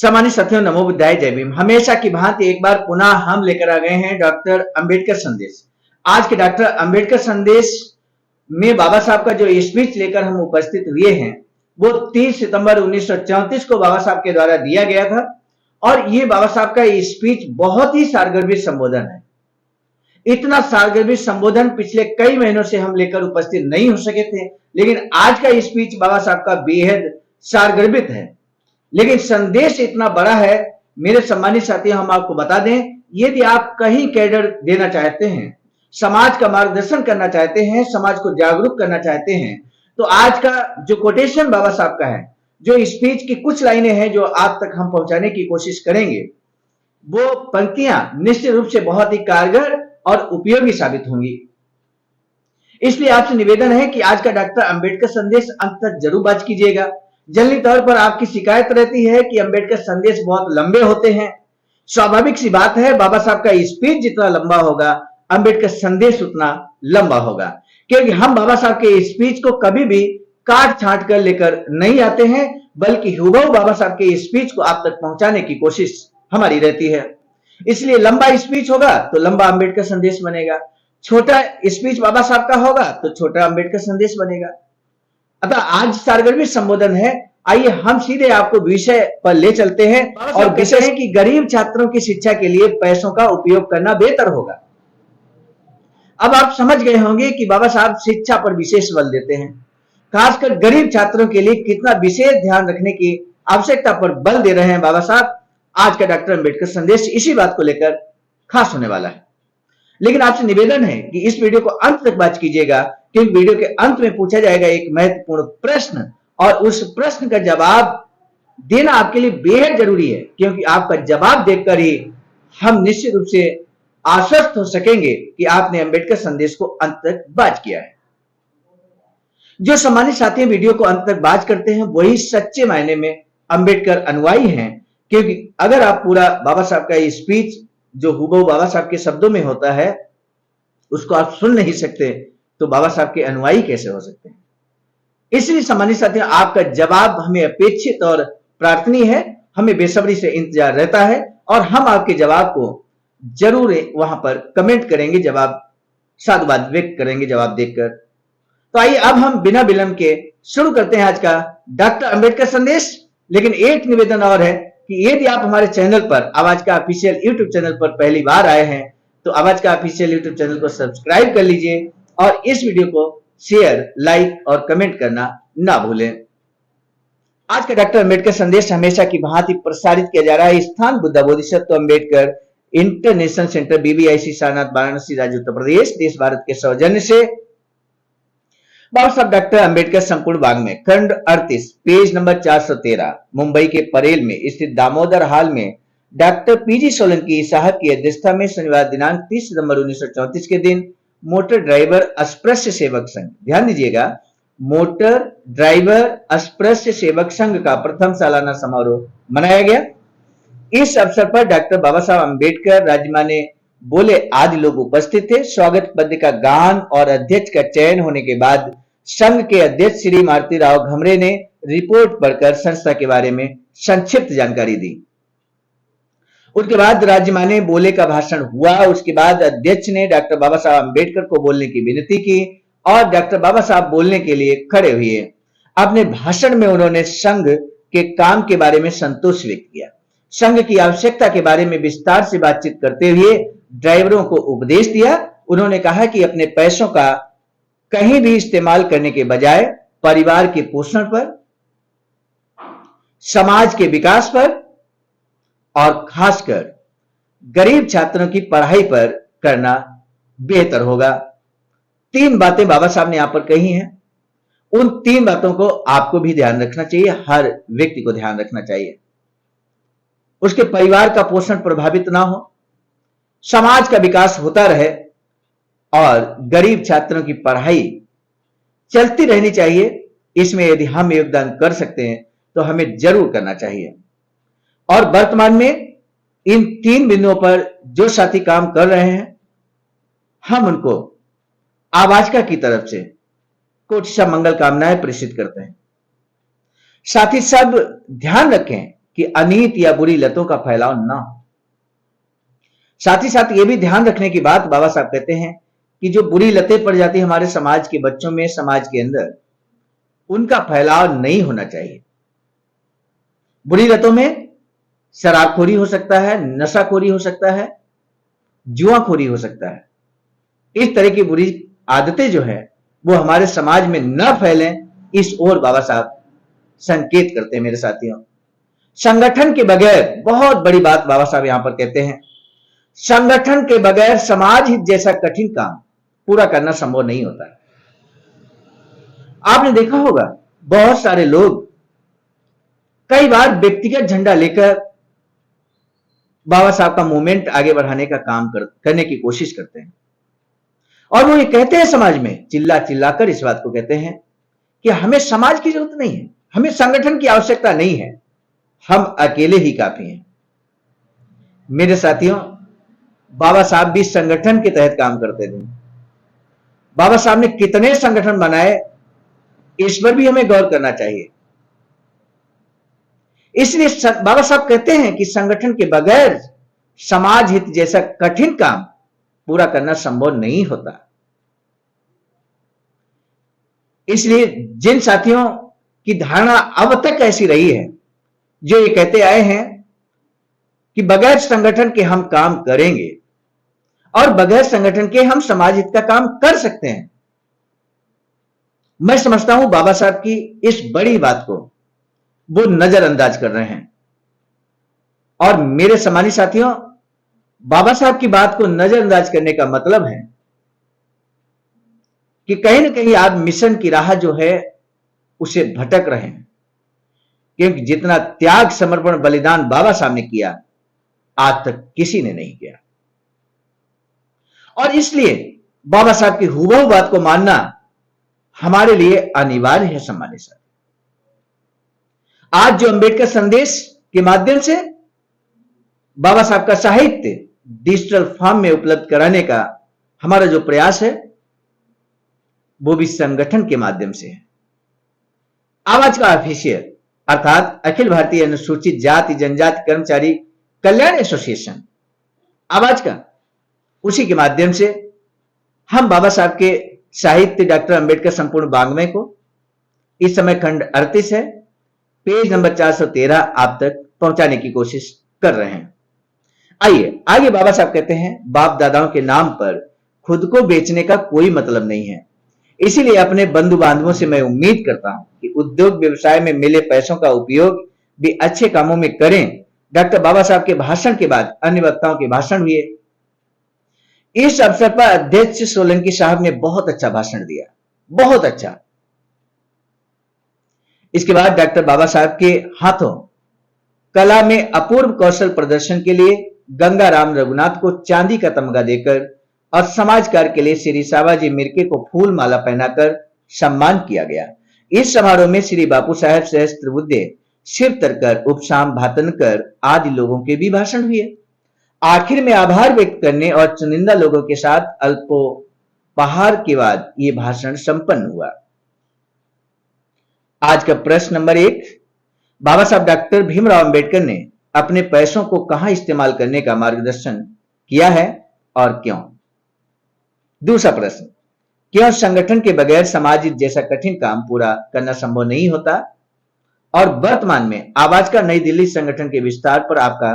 सम्मानित साथियों, नमो बुद्धाय, जय भीम। हमेशा की भांति एक बार पुनः हम लेकर आ गए हैं डॉक्टर अंबेडकर संदेश। आज के डॉक्टर अंबेडकर संदेश में बाबा साहब का जो स्पीच लेकर हम उपस्थित हुए हैं वो 30 सितंबर 1934 को बाबा साहब के द्वारा दिया गया था। और ये बाबा साहब का स्पीच बहुत ही सारगर्भित संबोधन है। इतना सारगर्भित संबोधन पिछले कई महीनों से हम लेकर उपस्थित नहीं हो सके थे, लेकिन आज का स्पीच बाबा साहब का बेहद सारगर्भित है। लेकिन संदेश इतना बड़ा है मेरे सम्मानित साथियों, हम आपको बता दें, यदि आप कहीं कैडर देना चाहते हैं, समाज का मार्गदर्शन करना चाहते हैं, समाज को जागरूक करना चाहते हैं, तो आज का जो कोटेशन बाबा साहब का है, जो स्पीच की कुछ लाइनें हैं जो आप तक हम पहुंचाने की कोशिश करेंगे, वो पंक्तियां निश्चित रूप से बहुत ही कारगर और उपयोगी साबित होंगी। इसलिए आपसे निवेदन है कि आज का डॉक्टर अंबेडकर संदेश अंत तक जरूर वाच कीजिएगा। जनरली तौर पर आपकी शिकायत रहती है कि अंबेडकर संदेश बहुत लंबे होते हैं। स्वाभाविक सी बात है, बाबा साहब का स्पीच जितना लंबा होगा अंबेडकर संदेश उतना लंबा होगा, क्योंकि हम बाबा साहब के स्पीच को कभी भी काट छांट कर लेकर नहीं आते हैं, बल्कि हुबहू बाबा साहब के स्पीच को आप तक पहुंचाने की कोशिश हमारी रहती है। इसलिए लंबा स्पीच होगा तो लंबा अंबेडकर संदेश बनेगा, छोटा स्पीच बाबा साहब का होगा तो छोटा अंबेडकर संदेश बनेगा। अतः आज सारगर्भित संबोधन है। आइए हम सीधे आपको विषय पर ले चलते हैं, और विषय है कि गरीब छात्रों की शिक्षा के लिए पैसों का उपयोग करना बेहतर होगा। अब आप समझ गए होंगे कि बाबा साहब शिक्षा पर विशेष बल देते हैं, खासकर गरीब छात्रों के लिए कितना विशेष ध्यान रखने की आवश्यकता पर बल दे रहे हैं बाबा साहब। आज का डॉक्टर अंबेडकर संदेश इसी बात को लेकर खास होने वाला है। लेकिन आपसे निवेदन है कि इस वीडियो को अंत तक वॉच कीजिएगा, क्योंकि वीडियो के अंत में पूछा जाएगा एक महत्वपूर्ण प्रश्न, और उस प्रश्न का जवाब देना आपके लिए बेहद जरूरी है, क्योंकि आपका जवाब देखकर ही हम निश्चित रूप से आश्वस्त हो सकेंगे कि आपने अंबेडकर संदेश को अंत तक वॉच किया है। जो सम्मानित साथी वीडियो को अंत तक वॉच करते हैं वही सच्चे मायने में अंबेडकर अनुयायी हैं, क्योंकि अगर आप पूरा बाबा साहब का स्पीच जो हुबहू बाबा साहब के शब्दों में होता है उसको आप सुन नहीं सकते, तो बाबा साहब के अनुयायी कैसे हो सकते हैं। इसलिए सम्मानित साथियों, आपका जवाब हमें अपेक्षित और प्रार्थनीय है, हमें बेसब्री से इंतजार रहता है, और हम आपके जवाब को जरूर वहां पर कमेंट करेंगे, जवाब साधुवाद व्यक्त करेंगे जवाब देखकर। तो आइए अब हम बिना विलंब के शुरू करते हैं आज का डॉक्टर अंबेडकर संदेश। लेकिन एक निवेदन और है कि यदि आप हमारे चैनल पर, आवाज का ऑफिशियल यूट्यूब चैनल पर पहली बार आए हैं, तो आवाज का ऑफिशियल यूट्यूब चैनल को सब्सक्राइब कर लीजिए और इस वीडियो को शेयर, लाइक और कमेंट करना ना भूलें। आज का डॉक्टर अंबेडकर संदेश हमेशा की भांति प्रसारित किया जा रहा है स्थान Buddha Bodhisattva Ambedkar international centre, BBIC Sarnath, Varanasi, राज्य उत्तर प्रदेश, देश भारत के सौजन्य से। बाबा साहब डॉक्टर अंबेडकर संपूर्ण वाङ्मय, खंड 38, पेज नंबर 413, मुंबई के परेल में स्थित दामोदर हॉल में डॉक्टर PG सोलंकी साहब की अध्यक्षता में शनिवार दिनांक 30 सितंबर 1934 के दिन मोटर ड्राइवर अस्पृश्य सेवक संघ, ध्यान दीजिएगा, मोटर ड्राइवर अस्पृश्य सेवक संघ का प्रथम सालाना समारोह मनाया गया। इस अवसर पर डॉक्टर बाबा साहब अंबेडकर, राजमाने बोले आदि लोग उपस्थित थे। स्वागत पद्य का गान और अध्यक्ष का चयन होने के बाद संघ के अध्यक्ष श्री मारुति राव घमरे ने रिपोर्ट पढ़कर संस्था के बारे में संक्षिप्त जानकारी दी। उसके बाद राज्यमाने बोले का भाषण हुआ। उसके बाद अध्यक्ष ने डॉक्टर बाबा साहब अंबेडकर को बोलने की विनती की और डॉक्टर बाबा साहब बोलने के लिए खड़े हुए। अपने भाषण में उन्होंने संघ के काम के बारे में संतोष व्यक्त किया, संघ की आवश्यकता के बारे में विस्तार से बातचीत करते हुए ड्राइवरों को उपदेश दिया। उन्होंने कहा कि अपने पैसों का कहीं भी इस्तेमाल करने के बजाय परिवार के पोषण पर, समाज के विकास पर और खासकर गरीब छात्रों की पढ़ाई पर करना बेहतर होगा। 3 बातें बाबा साहब ने यहां पर कही हैं। उन 3 बातों को आपको भी ध्यान रखना चाहिए, हर व्यक्ति को ध्यान रखना चाहिए। उसके परिवार का पोषण प्रभावित ना हो, समाज का विकास होता रहे और गरीब छात्रों की पढ़ाई चलती रहनी चाहिए। इसमें यदि हम योगदान कर सकते हैं तो हमें जरूर करना चाहिए। और वर्तमान में इन 3 बिंदुओं पर जो साथी काम कर रहे हैं, हम उनको आवाजका की तरफ से कोटि मंगल कामनाएं प्रेषित करते हैं। साथ ही सब ध्यान रखें कि अनीत या बुरी लतों का फैलाव ना हो। साथ ही साथ ये भी ध्यान रखने की बात बाबा साहब कहते हैं कि जो बुरी लतें पड़ जाती हमारे समाज के बच्चों में, समाज के अंदर, उनका फैलाव नहीं होना चाहिए। बुरी लतों में शराबखोरी हो सकता है, नशाखोरी हो सकता है, जुआखोरी हो सकता है। इस तरह की बुरी आदतें जो है वो हमारे समाज में न फैलें, इस ओर बाबा साहब संकेत करते हैं मेरे साथियों। संगठन के बगैर, बहुत बड़ी बात बाबा साहब यहां पर कहते हैं, संगठन के बगैर समाज हित जैसा कठिन काम पूरा करना संभव नहीं होता है। आपने देखा होगा बहुत सारे लोग कई बार व्यक्तिगत झंडा लेकर बाबा साहब का मूवमेंट आगे बढ़ाने का काम करने की कोशिश करते हैं, और वो ये कहते हैं समाज में चिल्ला चिल्लाकर इस बात को कहते हैं कि हमें समाज की जरूरत नहीं है, हमें संगठन की आवश्यकता नहीं है, हम अकेले ही काफी हैं। मेरे साथियों, बाबा साहब भी संगठन के तहत काम करते थे। बाबा साहब ने कितने संगठन बनाए, इस पर भी हमें गौर करना चाहिए। इसलिए बाबा साहब कहते हैं कि संगठन के बगैर समाज हित जैसा कठिन काम पूरा करना संभव नहीं होता। इसलिए जिन साथियों की धारणा अब तक ऐसी रही है, जो ये कहते आए हैं कि बगैर संगठन के हम काम करेंगे और बगैर संगठन के हम समाज हित का काम कर सकते हैं, मैं समझता हूं बाबा साहब की इस बड़ी बात को वो नजरअंदाज कर रहे हैं। और मेरे सम्मानी साथियों, बाबा साहब की बात को नजरअंदाज करने का मतलब है कि कहीं ना कहीं आप मिशन की राह जो है उसे भटक रहे हैं, क्योंकि जितना त्याग, समर्पण, बलिदान बाबा साहब ने किया आज तक किसी ने नहीं किया। और इसलिए बाबा साहब की हूबहू बात को मानना हमारे लिए अनिवार्य है। सम्मानित साहब, आज जो अंबेडकर संदेश के माध्यम से बाबा साहब का साहित्य डिजिटल फॉर्म में उपलब्ध कराने का हमारा जो प्रयास है वो भी संगठन के माध्यम से है। आवाज का ऑफिशियल अर्थात अखिल भारतीय अनुसूचित जाति जनजाति कर्मचारी कल्याण एसोसिएशन, आवाज का, उसी के माध्यम से हम बाबा साहब के साहित्य डॉक्टर अंबेडकर संपूर्ण वाङ्मय को, इस समय खंड 38 है, पेज नंबर 413 आप तक पहुंचाने की कोशिश कर रहे हैं। आइए आगे बाबा साहब कहते हैं, बाप दादाओं के नाम पर खुद को बेचने का कोई मतलब नहीं है। इसीलिए अपने बंधु बांधवों से मैं उम्मीद करता हूं कि उद्योग व्यवसाय में मिले पैसों का उपयोग भी अच्छे कामों में करें। डॉक्टर बाबा साहब के भाषण के बाद अन्य वक्ताओं के भाषण हुए। इस अवसर पर अध्यक्ष सोलंकी साहब ने बहुत अच्छा भाषण दिया, बहुत अच्छा। इसके बाद डॉक्टर बाबा साहब के हाथों कला में अपूर्व कौशल प्रदर्शन के लिए गंगाराम रघुनाथ को चांदी का तमगा देकर और समाज कार्य के लिए श्री सावाजी मिर्के को फूल माला पहनाकर सम्मान किया गया। इस समारोह में श्री बापू साहेब सहस्त्रबुद्धे, शिव तरकर, उपशाम भातनकर आदि लोगों के भी भाषण हुए। आखिर में आभार व्यक्त करने और चुनिंदा लोगों के साथ अल्पोपहार के बाद ये भाषण संपन्न हुआ। आज का प्रश्न नंबर 1, बाबा साहब डॉक्टर भीमराव अंबेडकर ने अपने पैसों को कहां इस्तेमाल करने का मार्गदर्शन किया है और क्यों? दूसरा प्रश्न, क्यों संगठन के बगैर समाज जैसा कठिन काम पूरा करना संभव नहीं होता? और वर्तमान में आवाज का नई दिल्ली संगठन के विस्तार पर आपका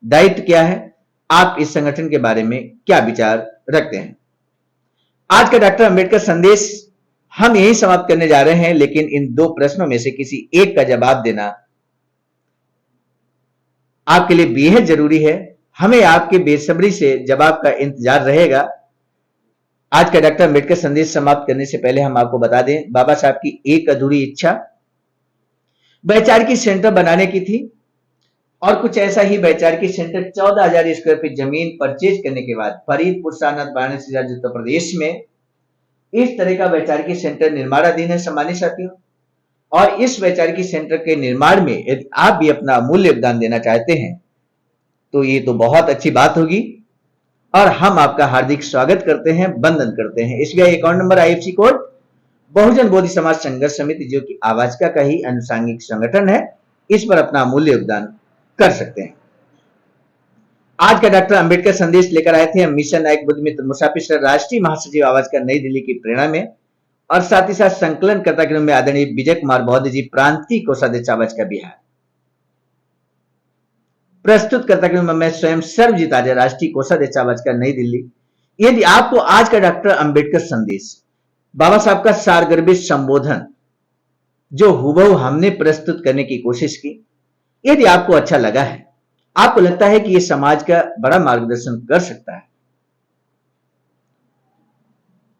दायित्व क्या है? आप इस संगठन के बारे में क्या विचार रखते हैं? आज का डॉक्टर अंबेडकर संदेश हम यही समाप्त करने जा रहे हैं, लेकिन इन 2 प्रश्नों में से किसी एक का जवाब देना आपके लिए बेहद जरूरी है। हमें आपके बेसब्री से जवाब का इंतजार रहेगा। आज का डॉक्टर अंबेडकर संदेश समाप्त करने से पहले हम आपको बता दें, बाबा साहब की एक अधूरी इच्छा वैचारिकी सेंटर बनाने की थी, और कुछ ऐसा ही वैचारिकी सेंटर 14,000 स्क्वायर फीट जमीन परचेज करने के बाद फरीदपुर, सारनाथ, वाराणसी राज्य उत्तर प्रदेश में इस तरह का वैचारिकी सेंटर निर्माणाधीन है। सम्मानित साथियों, और इस वैचारिकी सेंटर के निर्माण में यदि आप भी अपना अमूल्य योगदान देना चाहते हैं तो ये तो बहुत अच्छी बात होगी, और हम आपका हार्दिक स्वागत करते हैं, वंदन करते हैं। SBI account number, IFSC code, Bahujan Bodhi Samaj Sangharsh समिति, जो कि आवाज का ही अनुसांगिक संगठन है, इस पर अपना अमूल्य योगदान कर सकते हैं। आज का डॉक्टर अंबेडकर संदेश लेकर आए थे हम मिशन नायक बुद्ध मित्र मुसाफिर सर, राष्ट्रीय महासचिव आवाज का, नई दिल्ली की प्रेरणा में, और साथ ही साथ संकलनकर्ता के रूप में आदरणीय विजय कुमार बौद्ध जी, प्रांतीय कोषाध्यक्ष आवाज का बिहार। प्रस्तुतकर्ता के रूप में मैं स्वयं सर्वजीत आर्य, राष्ट्रीय कोषाध्यक्ष आवाज का, नई दिल्ली। यदि आपको आज का डॉक्टर अंबेडकर संदेश, बाबा साहब का सारगर्भित संबोधन जो हुबहू हमने प्रस्तुत करने की कोशिश की, यदि आपको अच्छा लगा है, आपको लगता है कि यह समाज का बड़ा मार्गदर्शन कर सकता है,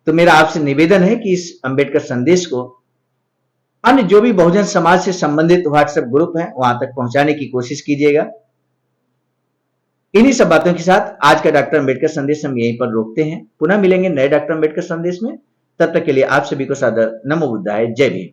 तो मेरा आपसे निवेदन है कि इस अंबेडकर संदेश को अन्य जो भी बहुजन समाज से संबंधित व्हाट्सएप ग्रुप हैं वहां तक पहुंचाने की कोशिश कीजिएगा। इन्हीं सब बातों के साथ आज का डॉक्टर अंबेडकर संदेश हम यहीं पर रोकते हैं। पुनः मिलेंगे नए डॉक्टर अंबेडकर संदेश में। तब तक के लिए आप सभी को सादर नमो बुद्धाय, जय भीम।